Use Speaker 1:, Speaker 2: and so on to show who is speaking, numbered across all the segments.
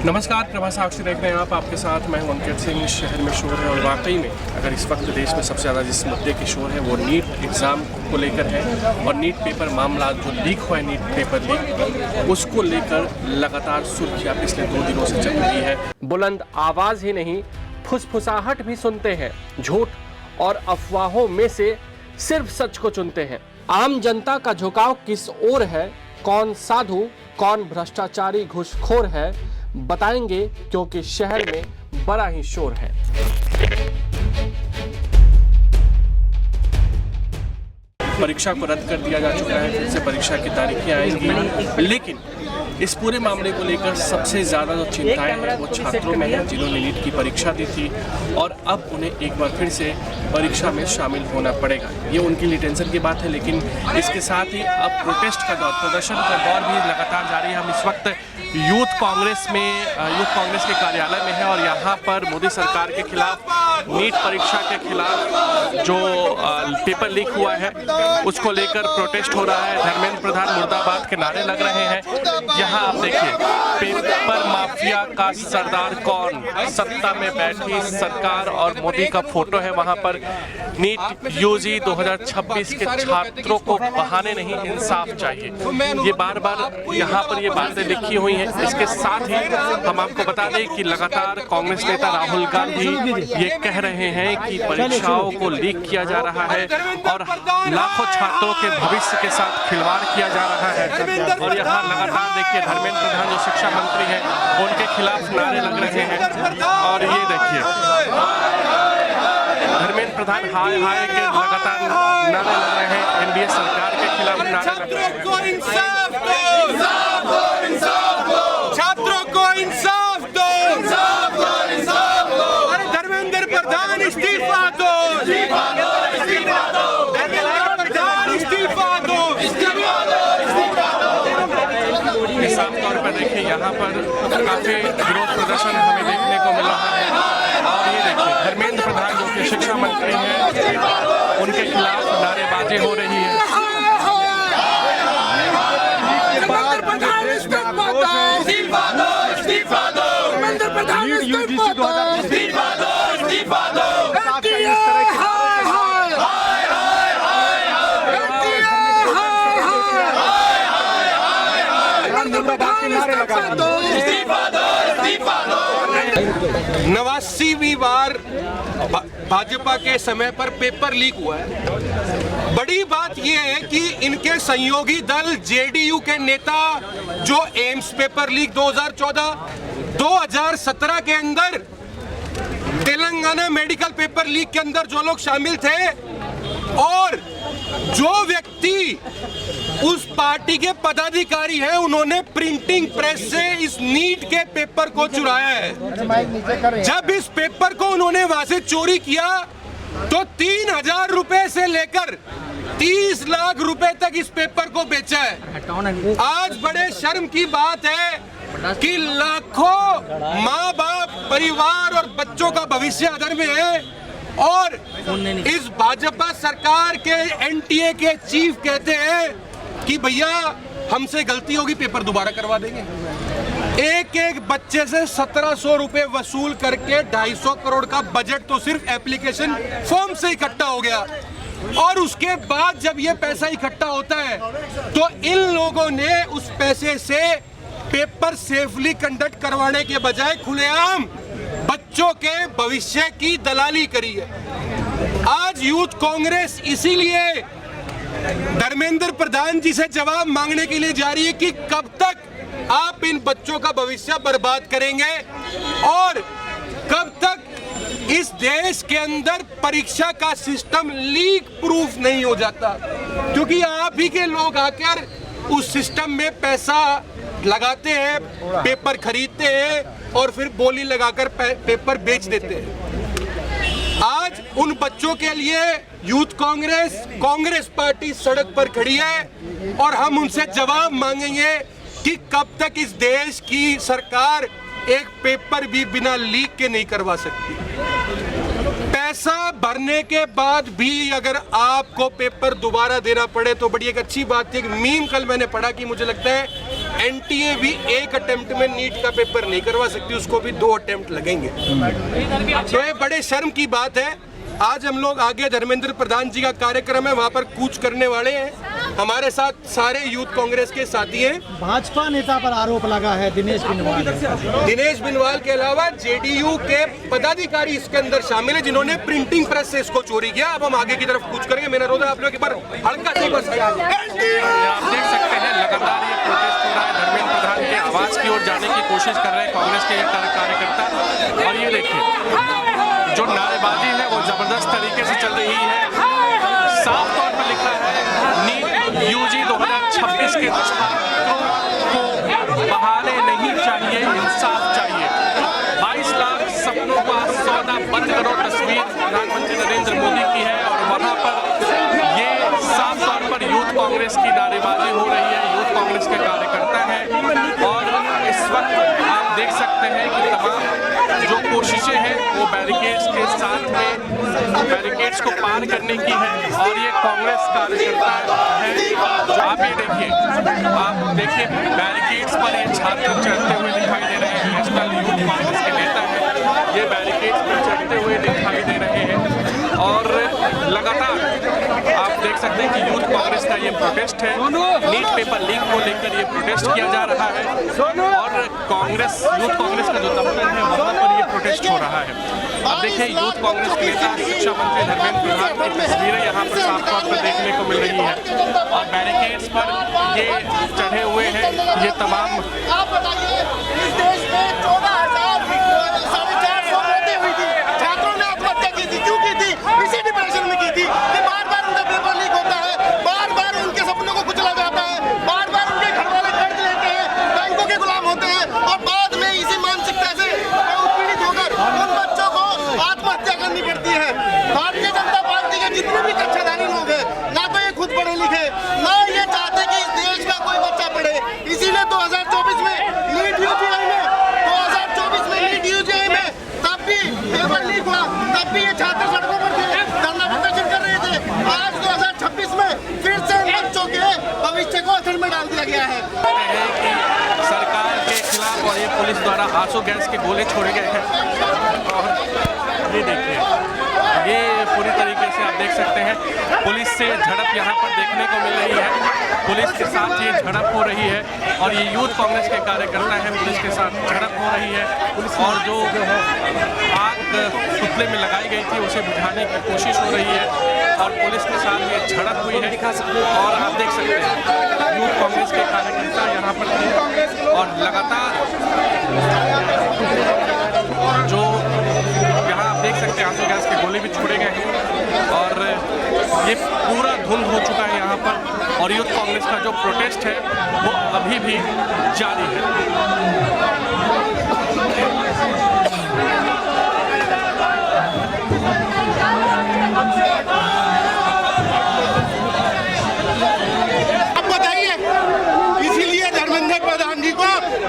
Speaker 1: नमस्कार, प्रभा साक्षी देख रहे हैं आप। आपके साथ मैं हूं अंकित सिंह। शहर में शोर है और वाकई में अगर इस वक्त देश में सबसे ज़्यादा जिस मुद्दे की शोर है वो नीट एग्ज़ाम को लेकर है और नीट पेपर मामला जो लीक हुआ है, नीट पेपर लीक, उसको लेकर लगातार सुर्खियाँ पिछले 2 दिनों से चल रही है। बुलंद आवाज़ ही नहीं, फुसफुसाहट भी सुनते हैं। झूठ और अफवाहों में से सिर्फ सच को चुनते हैं। आम जनता का झुकाव किस ओर है, कौन साधु कौन भ्रष्टाचारी घूसखोर है, बताएंगे, क्योंकि शहर में बड़ा ही शोर है। परीक्षा को रद्द कर दिया जा चुका है, फिर से परीक्षा की तारीखें आएंगी, लेकिन इस पूरे मामले को लेकर सबसे ज़्यादा जो चिंताएं हैं वो छात्रों में हैं जिन्होंने नीट की परीक्षा दी थी और अब उन्हें एक बार फिर से परीक्षा में शामिल होना पड़ेगा। ये उनके लिए टेंशन की बात है, लेकिन इसके साथ ही अब प्रोटेस्ट का दौर, प्रदर्शन का दौर भी लगातार जारी है। हम इस वक्त यूथ कांग्रेस के कार्यालय में है और यहाँ पर मोदी सरकार के खिलाफ, नीट परीक्षा के खिलाफ जो पेपर लीक हुआ है उसको लेकर प्रोटेस्ट हो रहा है। धर्मेंद्र प्रधान मुर्दाबाद के नारे लग रहे हैं। यहाँ आप देखिए, पेपर माफिया का सरदार कौन, सत्ता में बैठी सरकार और मोदी का फोटो है वहाँ पर। नीट यूजी 2026 के छात्रों को बहाने नहीं, इंसाफ चाहिए, ये बार बार यहाँ पर ये बातें लिखी हुई हैं। इसके साथ ही हम आपको बता दें कि लगातार कांग्रेस नेता राहुल गांधी ये कह रहे हैं कि परीक्षाओं को लीक किया जा रहा है और लाखों छात्रों के भविष्य के साथ खिलवाड़ किया जा रहा है। और यहाँ लगातार देखिए, धर्मेंद्र प्रधान जो शिक्षा मंत्री हैं उनके खिलाफ नारे लग रहे हैं। और ये देखिए, धर्मेंद्र प्रधान हाय हाय के लगातार नारे लग रहे हैं। एनडीए सरकार के खिलाफ नारे लग रहे हैं।
Speaker 2: छात्रों को इंसाफ दो, अरे धर्मेंद्र प्रधान इस्तीफा दो,
Speaker 1: साफ तौर पर देखिए, यहाँ पर काफी विरोध प्रदर्शन हमें देखने को मिल रहा है। और ये देखिए, धर्मेंद्र प्रधान जो कि शिक्षा मंत्री हैं उनके खिलाफ नारेबाजी हो रही है।
Speaker 2: नवासीवीं बार भाजपा के समय पर पेपर लीक हुआ है। बड़ी बात यह है कि इनके सहयोगी दल जेडीयू के नेता जो एम्स पेपर लीक 2014, 2017 के अंदर तेलंगाना मेडिकल पेपर लीक के अंदर जो लोग शामिल थे और जो व्यक्ति उस पार्टी के पदाधिकारी हैं, उन्होंने प्रिंटिंग प्रेस से इस नीट के पेपर को चुराया है। जब इस पेपर को उन्होंने वहां से चोरी किया तो 3000 रुपए से लेकर 30 लाख रुपए तक इस पेपर को बेचा है। आज बड़े शर्म की बात है कि लाखों माँ बाप, परिवार और बच्चों का भविष्य अधर में है और इस भाजपा सरकार के एनटीए के चीफ कहते हैं कि भैया हमसे गलती होगी, पेपर दोबारा करवा देंगे। एक एक बच्चे से 1700 रुपए वसूल करके 250 करोड़ का बजट तो सिर्फ एप्लीकेशन फॉर्म से इकट्ठा हो गया। और उसके बाद जब ये पैसा इकट्ठा होता है तो इन लोगों ने उस पैसे से पेपर सेफली कंडक्ट करवाने के बजाय खुलेआम बच्चों के भविष्य की दलाली करी है। आज यूथ कांग्रेस इसीलिए धर्मेंद्र प्रधान जी से जवाब मांगने के लिए जा रही है कि कब तक आप इन बच्चों का भविष्य बर्बाद करेंगे और कब तक इस देश के अंदर परीक्षा का सिस्टम लीक प्रूफ नहीं हो जाता, क्योंकि आप ही के लोग आकर उस सिस्टम में पैसा लगाते हैं, पेपर खरीदते हैं और फिर बोली लगाकर पेपर बेच देते हैं। आज उन बच्चों के लिए यूथ कांग्रेस पार्टी सड़क पर खड़ी है और हम उनसे जवाब मांगेंगे कि कब तक इस देश की सरकार एक पेपर भी बिना लीक के नहीं करवा सकती। पैसा भरने के बाद भी अगर आपको पेपर दोबारा देना पड़े तो बड़ी एक अच्छी बात थी। मीम कल मैंने पढ़ा कि मुझे लगता है एनटीए भी एक अटेम्प्ट में नीट का पेपर नहीं करवा सकती, उसको भी 2 अटेम्प्ट लगेंगे। तो ये बड़े शर्म की बात है। आज हम लोग आगे धर्मेंद्र प्रधान जी का कार्यक्रम है, वहां पर कूच करने वाले हैं। हमारे साथ सारे यूथ कांग्रेस के साथी हैं।
Speaker 3: भाजपा नेता पर आरोप लगा है दिनेश
Speaker 2: बिनवाल के अलावा जेडीयू के पदाधिकारी इसके अंदर शामिल है, जिन्होंने प्रिंटिंग प्रेस से इसको चोरी किया। अब हम आगे की तरफ कूच करेंगे। मेरा रोज आप लोगों के पर हल्का सी बस
Speaker 1: आप देख सकते हैं लगातार ये प्रोटेस्ट हो रहा है। धर्मेंद्र प्रधान के आवाज की ओर जाने की कोशिश कर रहे हैं कांग्रेस के कार्यकर्ता। और ये देखिए जो नारेबाजी है वो जबरदस्त तरीके से चल रही है। साफ तौर पर लिखा है नीट यूजी 2026 के छात्रों को बहाने नहीं चाहिए, इंसाफ चाहिए। 22 लाख सपनों का सौदा बंद करो तस्वीर प्रधानमंत्री नरेंद्र मोदी की है और वहां पर ये साफ तौर पर यूथ कांग्रेस की नारेबाजी हो रही है। यूथ कांग्रेस के कार्यकर्ता हैं और इस वक्त आप देख सकते हैं कि तमाम जो कोशिशें हैं वो बैरिकेड्स के साथ में बैरिकेड्स को पार करने की है। और ये कांग्रेस कार्यकर्ता है। आप देखिए बैरिकेड्स पर ये छात्र चढ़ते हुए दिखाई दे रहे हैं। नेशनल यूथ कांग्रेस के नेता हैं, ये बैरिकेड्स पर चढ़ते हुए दिखाई दे रहे हैं। और लगातार आप देख सकते हैं कि यूथ कांग्रेस का ये प्रोटेस्ट है। नीट पेपर लीक को लेकर ये प्रोटेस्ट किया जा रहा है और कांग्रेस यूथ कांग्रेस का जो दफ्तर है वहाँ पर ये प्रोटेस्ट हो रहा है। अब देखिए यूथ कांग्रेस के नेता शिक्षा मंत्री धर्मेंद्र प्रधान की तस्वीरें यहाँ पर साफ तौर पर देखने को मिल रही है और बैरिकेड्स पर ये चढ़े हुए हैं। ये तमाम
Speaker 4: आप बताइए इस देश में 14,450 मौतें हुई थी, छात्रों ने आत्महत्या की थी। क्यों की थी? इसी डिप्रेशन में की थी कि बार-बार उनका पेपर लीक होता है, बार-बार उनके सपनों को कुचला जाता है, बार-बार उनके घर वाले कर्ज लेते हैं, बैंकों के गुलाम होते हैं और बाद में इसी मानसिकता से उत्पीड़ित होकर उन बच्चों को आत्महत्या करनी पड़ती है। भारतीय जनता पार्टी के जितने भी कक्षाधारी लोग हैं, ना तो ये खुद पढ़े लिखे, ना ये चाहते कि इस देश का कोई बच्चा पढ़े। इसीलिए 2024 में नीट यूजीआई में तब भी पेपर लीक हुआ, तब भी ये छात्र सड़कों पर थे, धरना प्रदर्शन कर रहे थे। आज 2026 में फिर से इन बच्चों के भविष्य को असर में डाल दिया गया है।
Speaker 1: सरकार के खिलाफ और ये पुलिस द्वारा आंसू गैस के गोले छोड़े गए हैं। और ये देखिए ये पूरी तरीके से आप देख सकते हैं पुलिस से झड़प यहाँ पर देखने को मिल रही है। पुलिस के साथ ये झड़प हो रही है और ये यूथ कांग्रेस के कार्यकर्ता हैं, पुलिस के साथ झड़प हो रही है। और जो आग पुतले में लगाई गई थी उसे बुझाने की कोशिश हो रही है और पुलिस के साथ ये झड़प हुई है। और आप देख सकते हैं यूथ कांग्रेस के कार्यकर्ता यहाँ पर थे और लगातार जो यहाँ आप देख सकते हैं आंसू गैस के गोले भी छोड़े गए हैं और ये पूरा धुंध हो चुका है यहाँ पर। और यूथ कांग्रेस का जो प्रोटेस्ट है वो अभी भी जारी है।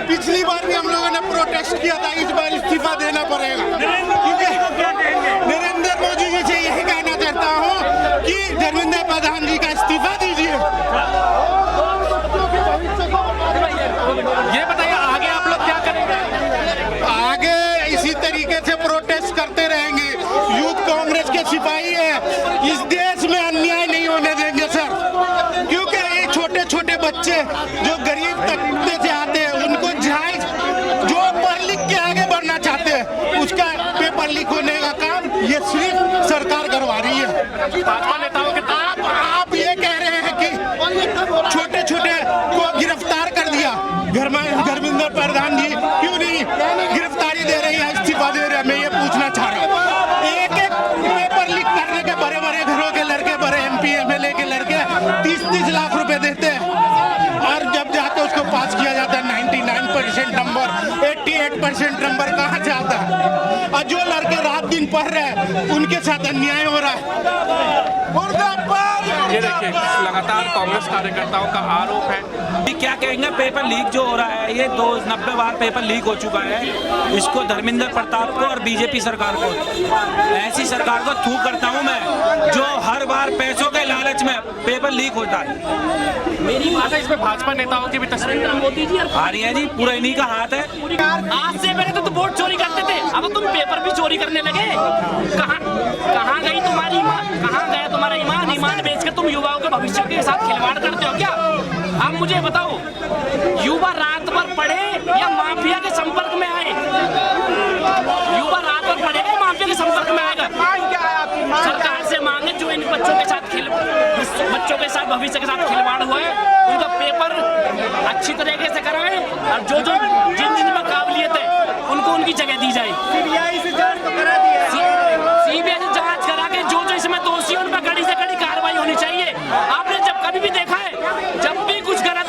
Speaker 4: पिछली बार भी हम लोगों ने प्रोटेस्ट किया था, इस बार इस्तीफा देना पड़ेगा। नरेंद्र मोदी जी से यही कहना चाहता हूँ कि धर्मेंद्र प्रधान जी का इस्तीफा दीजिए।
Speaker 1: ये बताइए आगे आप लोग क्या करेंगे?
Speaker 4: आगे इसी तरीके से प्रोटेस्ट करते रहेंगे। यूथ कांग्रेस के सिपाही है, इस देश में अन्याय नहीं होने देंगे सर, क्योंकि ये छोटे छोटे बच्चे जो गरीब तबके से आते हैं उनको जायज जो पढ़ लिख के आगे बढ़ना चाहते हैं उसका पेपर लीक होने का काम ये सिर्फ सरकार करवा रही है।
Speaker 1: भाजपा नेताओं के
Speaker 4: आप ये कह रहे हैं कि छोटे छोटे को गिरफ्तार कर दिया, धर्मेंद्र प्रधान जी क्यों नहीं गिरफ्तारी दे रही है, इस्तीफा दे रहे हैं? मैं ये पूछना चाह रहा हूँ। एक एक पेपर लीक करने के बड़े बड़े घरों के लड़के, बड़े MP MLA के लड़के 30-30 लाख रुपए देते हैं और जब जाके उसको पास किया जाता है 99% नंबर, 88% नंबर कहाँ से आता है? और जो लड़के रात दिन पढ़ रहे हैं उनके साथ अन्याय हो रहा है।
Speaker 1: ये देखिए लगातार कांग्रेस कार्यकर्ताओं का आरोप है।
Speaker 5: क्या कहेंगे, पेपर लीक जो हो रहा है, ये 90 बार पेपर लीक हो चुका है। इसको धर्मेंद्र प्रताप को और बीजेपी सरकार को, ऐसी सरकार को थूक करता हूं मैं जो हर बार पैसों के लालच में पेपर लीक होता है।
Speaker 1: मेरी बात है, इसमें भाजपा नेताओं की भी तस्वीर मोदी जी
Speaker 5: आ रही है जी, पूरा इन्हीं का हाथ है।
Speaker 6: आज से पहले तो वोट चोरी करते थे, अब तुम पेपर भी चोरी करने लगे। कहाँ गई तुम्हारी ईमान, कहाँ गया तुम्हारा ईमान? ईमान बेचकर तुम युवाओं के भविष्य के साथ खिलवाड़ करते हो क्या? आप मुझे बताओ, युवा रात भर पढ़े या माफिया के संपर्क में आए? युवा रात भर पढ़ेगा या माफिया के संपर्क में आएगा? सरकार से मांगे जो इन बच्चों के साथ भविष्य के साथ खिलवाड़ हुआ है, उनका पेपर अच्छी तरीके से कराएं और जो जिन काबिलियत है उनको उनकी जगह दी जाए। सीबीआई से जांच करा के जो इसमें दोषी है उन पर कड़ी से कड़ी कार्रवाई होनी चाहिए। आपने जब कभी भी देखा है, जब भी कुछ गलत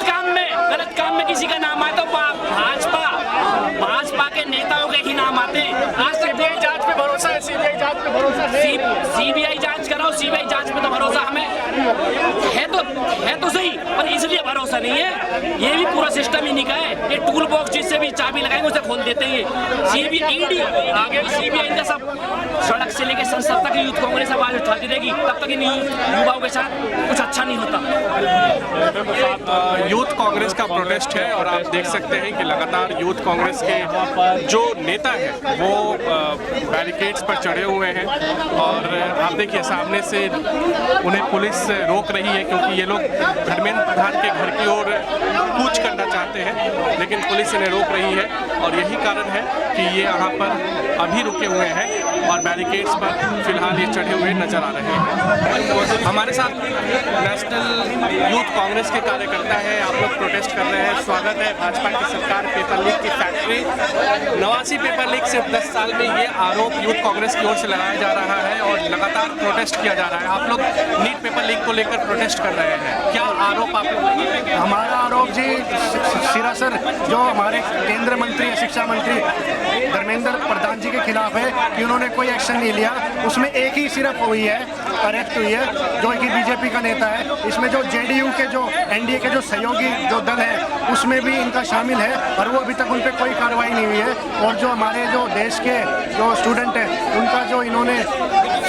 Speaker 6: काम में किसी का नाम आया तो भाजपा के नेताओं के ही नाम आते हैं। आज सीबीआई जांच पे भरोसा है, सीबीआई जांच पे भरोसा है। सीबीआई जांच कराओ, सीबीआई जांच पे तो भरोसा हमें है तो सही, पर इसलिए भरोसा नहीं है। ये भी पूरा सिस्टम ही नहीं का है। ये टूल बॉक्स जिससे भी चाबी लगाएंगे उसे खोल देते हैं। सीबीआई आगे सीबीआई का सब सड़क से लेकर संसद तक यूथ कांग्रेस आवाज उठाती रहेगी, तब तक इन युवाओं के साथ कुछ अच्छा नहीं होता।
Speaker 1: यूथ कांग्रेस का प्रोटेस्ट है और आप देख सकते हैं कि लगातार यूथ कांग्रेस के जो नेता है वो बैरिकेड्स पर चढ़े हुए हैं और आप देखिए सामने से उन्हें पुलिस रोक रही है क्योंकि ये लोग धर्मेंद्र प्रधान के घर की ओर कूच करना चाहते हैं, लेकिन पुलिस इन्हें रोक रही है और यही कारण है कि ये यहाँ पर अभी रुके हुए हैं और बैरिकेड्स पर फिलहाल ये चढ़े हुए नजर आ रहे हैं। हमारे साथ नेशनल यूथ कांग्रेस के कार्यकर्ता हैं, आप लोग प्रोटेस्ट कर रहे हैं। स्वागत है भाजपा की सरकार पेपर लीक की फैक्ट्री 89 पेपर लीक सिर्फ 10 साल में, ये आरोप यूथ कांग्रेस की ओर से लगाया जा रहा है और लगातार प्रोटेस्ट किया जा रहा है। आप लोग नीट पेपर लीक को लेकर प्रोटेस्ट कर रहे हैं, क्या आरोप आप लोग?
Speaker 3: हमारा आरोप जी सिरासर जो हमारे केंद्र मंत्री शिक्षा मंत्री धर्मेंद्र प्रधान जी के खिलाफ है कि उन्होंने कोई एक्शन नहीं लिया। उसमें एक ही सिर्फ हुई है, अरेस्ट हुई है, जो कि बीजेपी का नेता है। इसमें जो जेडीयू के जो एनडीए के जो सहयोगी जो दल है उसमें भी इनका शामिल है और वो अभी तक उन पर कोई कार्रवाई नहीं हुई है। और जो हमारे जो देश के जो स्टूडेंट हैं उनका जो इन्होंने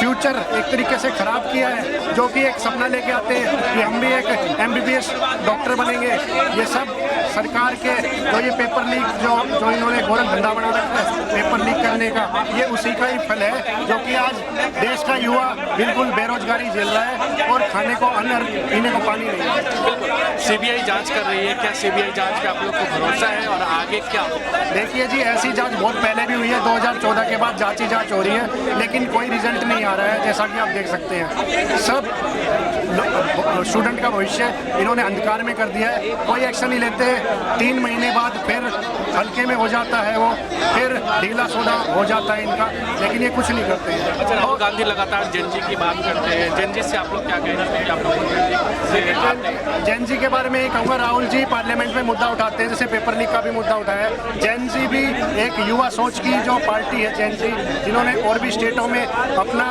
Speaker 3: फ्यूचर एक तरीके से ख़राब किया है, जो कि एक सपना लेके आते हैं कि हम भी एक MBBS डॉक्टर बनेंगे। ये सब सरकार के जो ये पेपर लीक जो इन्होंने गोरख धंधा बना रखा है पेपर लीक करने का, ये उसी का ही फल है जो कि आज देश का युवा बिल्कुल बेरोजगारी झेल रहा है और खाने को अन्न पीने को पानी नहीं है।
Speaker 1: सीबीआई जांच कर रही है, क्या सीबीआई जांच पे आप लोग को भरोसा है और आगे क्या?
Speaker 3: देखिए जी, ऐसी जांच बहुत पहले भी हुई है, 2014 के बाद जांच हो रही है, लेकिन कोई रिजल्ट नहीं आ रहा है। जैसा कि आप देख सकते हैं, सब स्टूडेंट का भविष्य इन्होंने अंधकार में कर दिया है। कोई एक्शन नहीं लेते, 3 महीने बाद फिर हल्के में हो जाता है, वो फिर ढीला सोडा हो जाता है इनका, लेकिन ये कुछ नहीं करते हैं।
Speaker 1: अच्छा, राहुल गांधी लगातार जेनजी की बात करते हैं, जेनजी से आप लोग क्या कहेंगे? आप लोग
Speaker 3: जेनजी के बारे में कहूँगा, राहुल जी पार्लियामेंट में मुद्दा उठाते हैं, जैसे पेपर लीक का भी मुद्दा उठाया है। जेनजी भी एक युवा सोच की जो पार्टी है जेनजी, जिन्होंने और भी स्टेटों में अपना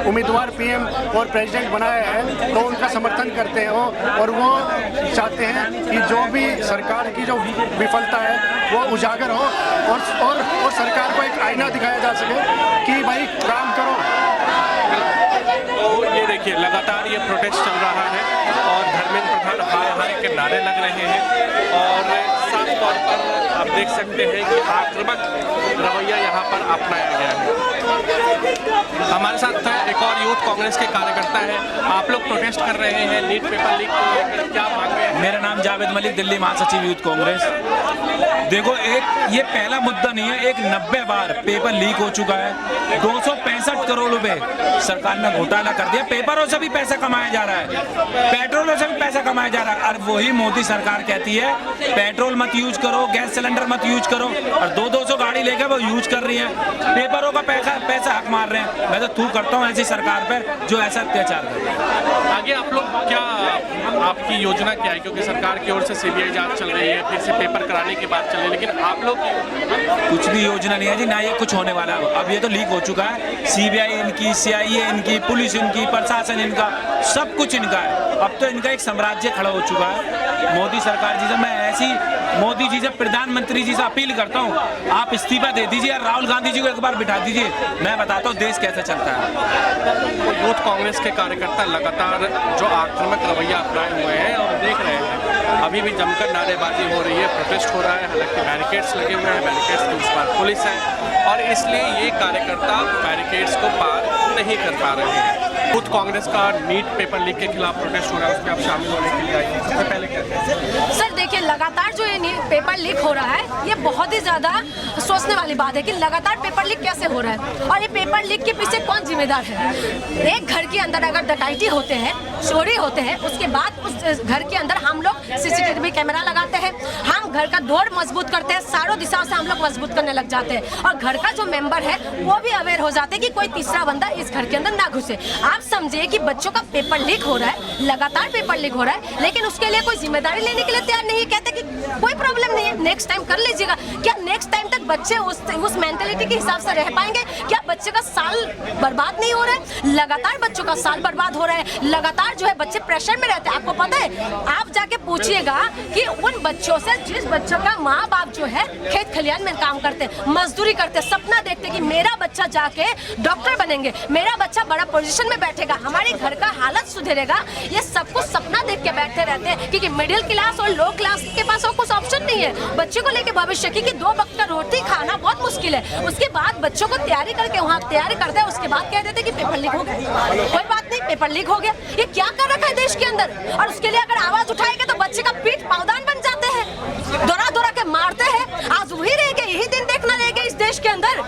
Speaker 3: उम्मीदवार PM और प्रेसिडेंट बनाया है, तो उनका समर्थन करते हैं वो, और वो चाहते हैं कि जो भी सरकार की जो विफलता है वो उजागर हो और सरकार को एक आईना दिखाया जा सके कि भाई काम करो।
Speaker 1: तो ये देखिए लगातार ये प्रोटेस्ट चल रहा है और धर्मेंद्र प्रधान हाय हाय के नारे लग रहे हैं और साफ तौर पर आप देख सकते हैं कि आक्रामक रवैया यहाँ पर अपनाया गया है। हमारे साथ एक और यूथ कांग्रेस के कार्यकर्ता है, आप लोग प्रोटेस्ट कर रहे हैं नीट पेपर लीक को लेकर, क्या मांग रहे हैं?
Speaker 5: मेरा नाम जावेद मलिक, दिल्ली महासचिव यूथ कांग्रेस। देखो, ये पहला मुद्दा नहीं है, एक 90 बार पेपर लीक हो चुका है। 265 करोड़ रुपए सरकार ने घोटाला कर दिया। पेपरों से भी पैसा कमाया जा रहा है, पेट्रोलों से भी पैसा कमाया जा रहा है। और वही मोदी सरकार कहती है पेट्रोल मत यूज करो, गैस सिलेंडर मत यूज करो, और 200 गाड़ी लेकर वो यूज कर रही है। पेपरों का पैसा हक मार रहे हैं। मैं तो थूक करता हूँ ऐसी सरकार पर जो ऐसा अत्याचार कर रही है।
Speaker 1: आगे आप लोग क्या, आपकी योजना क्या है? क्योंकि सरकार की ओर से सीबीआई जांच चल रही है, फिर से पेपर कराने की बात चल रही है, लेकिन आप लोग
Speaker 5: कुछ भी योजना नहीं है जी, ना ये कुछ होने वाला है। अब ये तो लीक हो चुका है, सीबीआई इनकी, सीआईए इनकी, पुलिस इनकी, प्रशासन इनका, सब कुछ इनका है। अब तो इनका एक साम्राज्य खड़ा हो चुका है। मोदी सरकार जी से मैं ऐसी, मोदी जी से, प्रधानमंत्री जी से अपील करता हूँ, आप इस्तीफा दे दीजिए और राहुल गांधी जी को एक बार बिठा दीजिए। मैं बताता हूँ देश कैसे चलता है।
Speaker 1: यूथ कांग्रेस के कार्यकर्ता लगातार जो आक्रामक रवैया अपनाए हुए हैं और देख रहे हैं, अभी भी जमकर नारेबाजी हो रही है, प्रोटेस्ट हो रहा है, हालांकि बैरिकेड्स लगे हुए हैं, बैरिकेड्स के उस पार पुलिस है और इसलिए ये कार्यकर्ता बैरिकेड्स को पार नहीं कर पा रहे हैं। यूथ कांग्रेस का नीट पेपर लीक के खिलाफ प्रोटेस्ट हो रहा है, उसमें आप शामिल होने के लिए आए। सबसे पहले क्या है?
Speaker 7: सर देखिए, लगातार जो ये पेपर लीक हो रहा है, ये बहुत ही ज़्यादा सोचने वाली बात है कि लगातार पेपर लीक कैसे हो रहा है और ये पेपर लीक के पीछे कौन जिम्मेदार है। एक घर के अंदर अगर डकैती होते हैं, चोरी होते हैं, उसके बाद उस घर के अंदर हम लोग सीसीटीवी कैमरा लगाते हैं, हम घर का डोर मजबूत करते हैं, चारों दिशाओं से हम लोग मजबूत करने लग जाते हैं और घर का जो मेंबर है वो भी अवेयर हो जाते हैं कि कोई तीसरा बंदा इस घर के अंदर ना घुसे। आप समझिए कि बच्चों का पेपर लीक हो रहा है, लगातार पेपर लीक हो रहा है, लेकिन उसके लिए कोई जिम्मेदारी लेने के लिए तैयार नहीं है। कहते कि कोई प्रॉब्लम नहीं है, नेक्स्ट टाइम कर लीजिएगा। क्या नेक्स्ट टाइम तक बच्चे उस मेंटेलिटी के हिसाब से रह पाएंगे? क्या बच्चे का साल बर्बाद नहीं हो रहा है? लगातार बच्चों का साल बर्बाद हो रहा है, लगातार जो है बच्चे प्रेशर में रहते हैं। आपको पता है, आप जाके पूछिएगा कि उन बच्चों से, जिस बच्चों का माँ बाप जो है खेत खलियान में काम करते, मजदूरी करते, सपना देखते कि मेरा बच्चा जाके डॉक्टर बनेंगे, मेरा बच्चा बड़ा पोजीशन में बैठेगा, हमारे घर का हालत सुधरेगा, ये सब कुछ सपना देख के बैठे रहते हैं क्योंकि मिडिल क्लास और लो क्लास के पास और कुछ ऑप्शन नहीं है बच्चे को लेके भविष्य की कि 2 वक्त का रोटी खाना बहुत मुश्किल है। उसके बाद बच्चों को तैयारी करके वहाँ तैयारी करते हैं, उसके बाद कह देते कि पेपर लीक हो गया। कोई बात नहीं, पेपर लीक हो गया, ये क्या कर रखा है देश के अंदर, और उसके लिए अगर आवाज उठाएंगे तो बच्चे का पीठ पावदान बन जाते हैं, दौड़ा दौड़ा के मारते हैं। आज वही रह गए, यही दिन देखना रह गए इस देश के अंदर।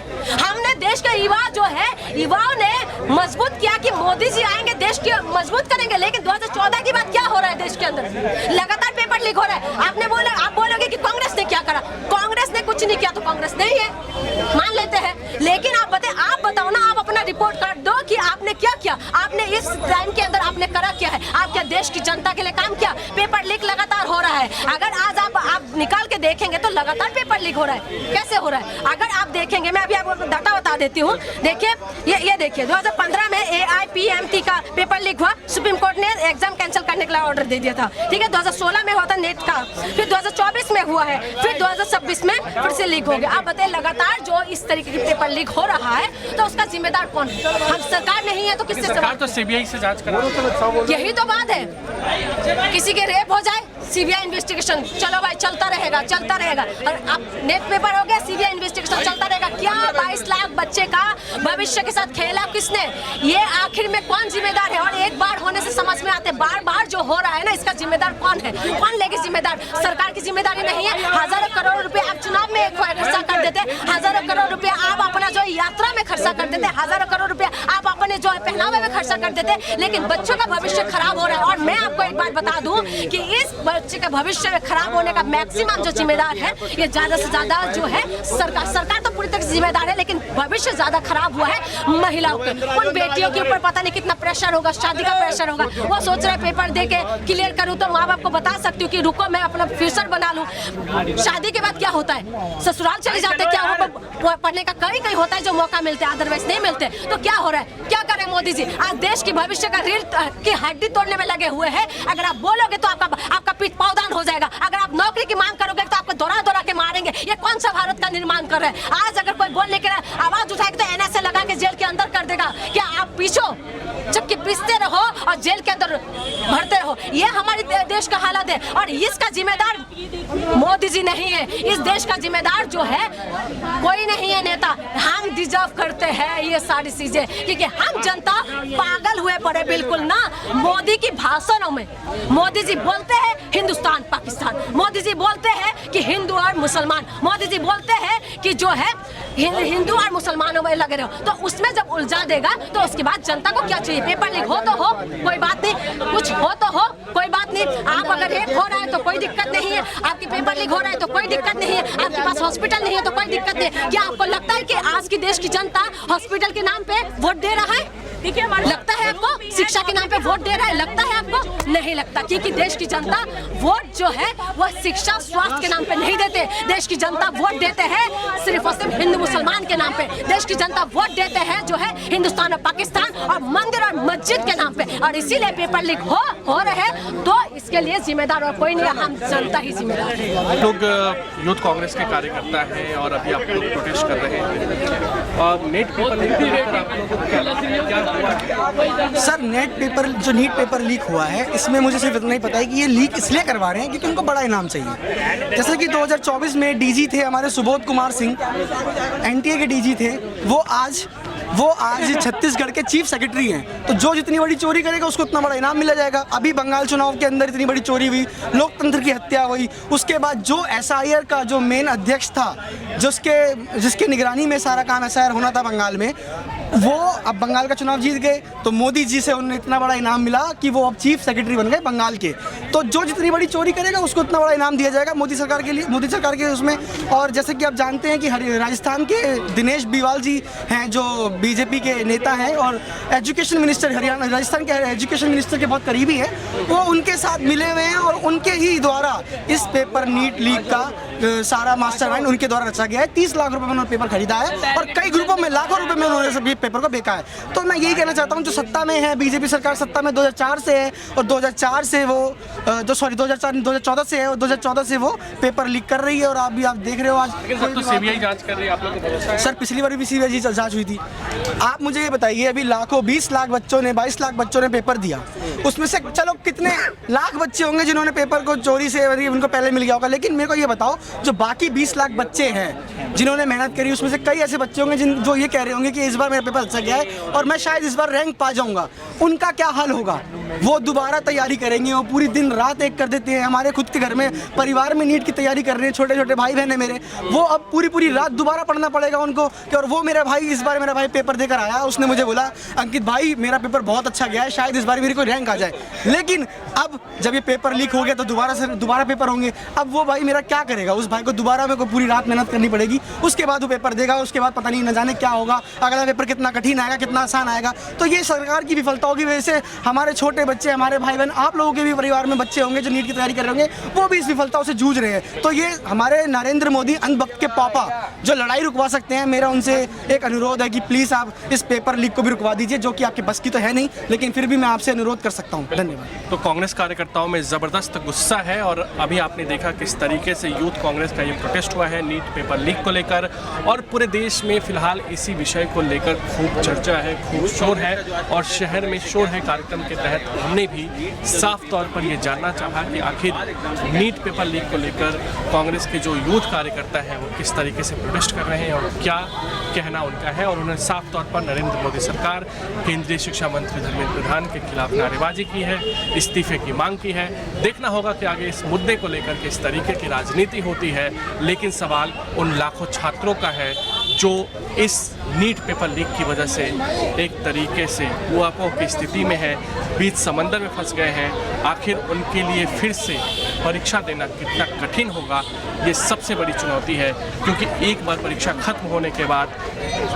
Speaker 7: हमने देश का युवा जो है, युवाओं ने मजबूत किया कि मोदी जी आएंगे देश की मजबूत करेंगे, लेकिन 2014 की बात क्या हो रहा है देश के अंदर? लगातार पेपर लीक हो रहा है। आप बोलोगे कि कांग्रेस ने क्या करा, कांग्रेस ने कुछ नहीं किया तो कांग्रेस नहीं है, मान लेते हैं, लेकिन आप बताओ ना, आप अपना रिपोर्ट कर दो कि आपने क्या किया, आपने इस टाइम के अंदर आपने करा क्या है, आप क्या देश की जनता के लिए काम किया? पेपर लीक लगातार हो रहा है। अगर आज आप निकाल के देखेंगे तो लगातार पेपर लीक हो रहा है। कैसे हो रहा है? अगर आप देखेंगे, मैं अभी आपको डाटा बता देती हूँ। देखिए, ये देखिए, 2015 में AIPMT का पेपर लीक हुआ, सुप्रीम कोर्ट ने एग्जाम कैंसिल करने के लिए ऑर्डर दे दिया था, ठीक है। 2016 में हुआ था नेट का, फिर 2024 में हुआ है, फिर 2026 में फिर से लीक हो गया। आप बताइए, लगातार जो इस तरीके की पेपर लीक हो रहा है तो उसका जिम्मेदार कौन है? हम सरकार नहीं है तो किससे?
Speaker 1: सरकार तो सीबीआई से जांच करा।
Speaker 7: यही तो बात है, किसी के रेप हो जाए, सीबीआई इन्वेस्टिगेशन, चलो भाई चलता रहेगा। और अब नेट पेपर हो गया, सीबीआई इन्वेस्टिगेशन चलता रहेगा। क्या 22 लाख बच्चे का भविष्य के साथ खेला किसने? ये आखिर में कौन जिम्मेदार है? और एक बार होने से समझ में आते, बार जो हो रहा है ना, इसका जिम्मेदार कौन है? कौन लेगी जिम्मेदार? सरकार की जिम्मेदारी नहीं है। हजारों करोड़ रुपए आप चुनाव में खर्चा कर देते, हजारों करोड़ रुपए आप अपना जो यात्रा में खर्चा कर देते, हजारों करोड़ रुपए आप अपने जो पहनावे में खर्चा कर देते, लेकिन बच्चों का भविष्य खराब हो रहा है। और मैं आपको एक बात बता दूं कि इस बच्चे का भविष्य में खराब होने का मैक्सिमम जो जिम्मेदार है, ये ज्यादा से ज्यादा जो है सरकार तो पूरी तरह से जिम्मेदार है, लेकिन भविष्य ज्यादा खराब हुआ है महिलाओं के। उन बेटियों के ऊपर पता नहीं कितना प्रेशर होगा, शादी का प्रेशर होगा। वो सोच रहे पेपर दे के क्लियर करूँ तो माँ बाप को बता सकती हूँ कि रुको मैं अपना फ्यूचर बना लूँ। शादी के बाद क्या होता है? ससुराल चले जाते, क्या वो पढ़ने का कहीं होता है जो मौका मिलता है, अदरवाइज नहीं मिलते। तो क्या हो रहा है? क्या करें मोदी जी? आज देश की भविष्य का रीढ़ की हड्डी तोड़ने में लगे हुए हैं। अगर आप बोलोगे तो आपका पीठ पावदान हो जाएगा। अगर आप नौकरी की मांग करोगे तो आपको दौड़ा के मारेंगे। ये कौन सा भारत का निर्माण कर रहे हैं? आज अगर कोई बोलने के आवाज उठाएगा तो NSA लगा के जेल के अंदर कर देगा। क्या आप पीछो जबकि पीसते रहो और जेल के अंदर भरते रहो? ये हमारे देश का हालत है और इसका जिम्मेदार मोदी जी नहीं है। इस देश का जिम्मेदार जो है कोई नहीं है नेता। हम डिजर्व करते हैं ये सारी चीजें, क्योंकि हम जनता पागल हुए पड़े बिल्कुल ना मोदी की भाषणों में। मोदी जी बोलते हैं हिंदुस्तान पाकिस्तान, मोदी जी बोलते हैं कि हिंदू और मुसलमान, मोदी जी बोलते हैं कि जो है हिंदू और मुसलमानों में लगे रहो, तो उसमें जब उलझा देगा तो उसके बाद जनता को क्या चाहिए? पेपर लीक हो तो हो, कोई बात नहीं, कुछ हो तो हो, कोई बात नहीं। आप अगर रेप हो रहा है तो कोई दिक्कत नहीं है, आपकी पेपर लीक हो रहा है तो कोई दिक्कत नहीं है, आपके पास हॉस्पिटल नहीं है तो कोई दिक्कत नहीं। क्या आपको लगता है कि आज की देश की जनता हॉस्पिटल के नाम पे वोट दे रहा है? लगता है आपको? शिक्षा के नाम पे वोट दे रहा है, लगता है आपको? नहीं लगता, क्योंकि देश की जनता वोट जो है वो शिक्षा स्वास्थ्य के नाम पे नहीं देते। देश की जनता वोट देते हैं सिर्फ और सिर्फ हिंदू मुसलमान के नाम पे। देश की जनता वोट देते हैं जो है हिंदुस्तान और पाकिस्तान और मंदिर और मस्जिद के नाम पे, और इसीलिए पेपर लीक हो रहे, तो इसके लिए जिम्मेदार और कोई नहीं, हम जनता ही जिम्मेदार है।
Speaker 1: लोग यूथ कांग्रेस के कार्यकर्ता हैं और अभी आप लोग प्रोटेस्ट कर रहे हैं और नेट पेपर लीक को लेकर आप लोगों को क्या हुआ?
Speaker 8: सर नीट पेपर लीक हुआ है, इसमें मुझे सिर्फ इतना ही पता है कि ये लीक इसलिए करवा रहे हैं क्योंकि उनको बड़ा इनाम चाहिए। जैसे कि 2024 में डीजी थे हमारे सुबोध कुमार सिंह, एनटीए के डीजी थे, वो आज छत्तीसगढ़ के चीफ सेक्रेटरी हैं। तो जो जितनी बड़ी चोरी करेगा उसको उतना बड़ा इनाम मिला जाएगा। अभी बंगाल चुनाव के अंदर इतनी बड़ी चोरी हुई, लोकतंत्र की हत्या हुई, उसके बाद जो एसआईआर का जो मेन अध्यक्ष था, जिसके निगरानी में सारा काम एसआईआर होना था बंगाल में, वो अब बंगाल का चुनाव जीत गए, तो मोदी जी से उन्हें इतना बड़ा इनाम मिला कि वो अब चीफ सेक्रेटरी बन गए बंगाल के। तो जो जितनी बड़ी चोरी करेगा उसको उतना बड़ा इनाम दिया जाएगा मोदी सरकार के उसमें। और जैसे कि आप जानते हैं कि राजस्थान के दिनेश बिवाल जी हैं जो बीजेपी के नेता हैं और एजुकेशन मिनिस्टर, राजस्थान के एजुकेशन मिनिस्टर के बहुत करीबी हैं, वो उनके साथ मिले हुए हैं और उनके ही द्वारा इस पेपर नीट लीक का सारा मास्टरमाइंड उनके द्वारा रचा गया है। 30 लाख रुपए में उन्होंने पेपर खरीदा है और कई ग्रुपों में लाखों रुपए में उन्होंने सब पेपर को बेचा है। तो मैं यही कहना चाहता हूँ, जो सत्ता में है, बीजेपी सरकार सत्ता में 2004 से है और 2014 से है और 2014 से वो पेपर लीक कर रही है। और आप देख रहे हो आज
Speaker 1: तो सीबीआई जांच कर रही है, आप लोगों को भरोसा है?
Speaker 8: सर पिछली बार भी सीबीआई जांच हुई थी। आप मुझे ये बताइए, अभी 20 लाख बच्चों ने 22 लाख बच्चों ने पेपर दिया, उसमें से चलो कितने लाख बच्चे होंगे जिन्होंने पेपर को चोरी से उनको पहले मिल गया होगा, लेकिन मेरे को ये बताओ जो बाकी 20 लाख बच्चे हैं जिन्होंने मेहनत करी, उसमें से कई ऐसे बच्चे होंगे जो ये कह रहे होंगे कि इस बार मेरा पेपर अच्छा गया है और मैं शायद इस बार रैंक पा जाऊंगा। उनका क्या हाल होगा? वो दोबारा तैयारी करेंगे, वो पूरी दिन रात एक कर देते हैं। हमारे खुद के घर में परिवार में नीट की तैयारी कर रहे हैं छोटे छोटे भाई बहन है मेरे, वो अब पूरी रात दोबारा पढ़ना पड़ेगा उनको। कि और वो मेरा भाई इस बार मेरा भाई पेपर देकर आया, उसने मुझे बोला अंकित भाई मेरा पेपर बहुत अच्छा गया है, शायद इस बार मेरी कोई रैंक आ जाए। लेकिन अब जब ये पेपर लीक हो गया तो दोबारा पेपर होंगे। अब वो भाई मेरा क्या करेगा? उस भाई को दोबारा मेरे को पूरी रात मेहनत करनी पड़ेगी, उसके बाद वो पेपर देगा, उसके बाद पता नहीं न जाने क्या होगा, अगला पेपर कितना कठिन आएगा कितना आसान आएगा। तो ये सरकार की विफलताओं की वजह से हमारे छोटे बच्चे, हमारे भाई बहन, आप लोगों के भी परिवार में बच्चे होंगे जो नीट की तैयारी कर रहे होंगे, वो भी इस विफलताओं से जूझ रहे हैं। तो ये हमारे नरेंद्र मोदी अंधभक्त के पापा जो लड़ाई रुकवा सकते हैं, मेरा उनसे एक अनुरोध है कि प्लीज़ आप इस पेपर लीक को भी रुकवा दीजिए, जो कि आपके बस की तो है नहीं, लेकिन फिर भी मैं आपसे अनुरोध कर सकता हूँ। धन्यवाद।
Speaker 1: तो कांग्रेस कार्यकर्ताओं में ज़बरदस्त गुस्सा है और अभी आपने देखा किस तरीके से यूथ कांग्रेस का ये प्रोटेस्ट हुआ है नीट पेपर लीक को लेकर, और पूरे देश में फिलहाल इसी विषय को लेकर खूब चर्चा है, खूब शोर है और शहर में शोर है। कार्यक्रम के तहत हमने भी साफ तौर पर ये जानना चाहा कि आखिर नीट पेपर लीक को लेकर कांग्रेस के जो यूथ कार्यकर्ता हैं वो किस तरीके से प्रोटेस्ट कर रहे हैं और क्या कहना उनका है। और उन्होंने साफ तौर पर नरेंद्र मोदी सरकार, केंद्रीय शिक्षा मंत्री धर्मेंद्र प्रधान के खिलाफ नारेबाजी की है, इस्तीफे की मांग की है। देखना होगा कि आगे इस मुद्दे को लेकर किस तरीके की राजनीति होती है, लेकिन सवाल उन लाखों छात्रों का है जो इस नीट पेपर लीक की वजह से एक तरीके से कुआपों की स्थिति में है, बीच समंदर में फंस गए हैं। आखिर उनके लिए फिर से परीक्षा देना कितना कठिन होगा, ये सबसे बड़ी चुनौती है, क्योंकि एक बार परीक्षा खत्म होने के बाद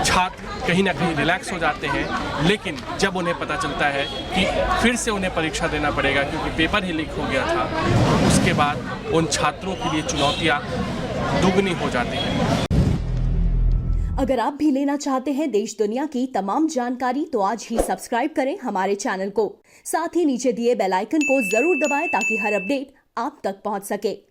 Speaker 1: छात्र कहीं ना कहीं रिलैक्स हो जाते हैं, लेकिन जब उन्हें पता चलता है कि फिर से उन्हें परीक्षा देना पड़ेगा क्योंकि पेपर ही लीक हो गया था, उसके बाद उन छात्रों के लिए चुनौतियाँ दुगनी हो जाती हैं।
Speaker 9: अगर आप भी लेना चाहते हैं देश दुनिया की तमाम जानकारी तो आज ही सब्सक्राइब करें हमारे चैनल को। साथ ही नीचे दिए बेल आइकन को जरूर दबाएं ताकि हर अपडेट आप तक पहुंच सके।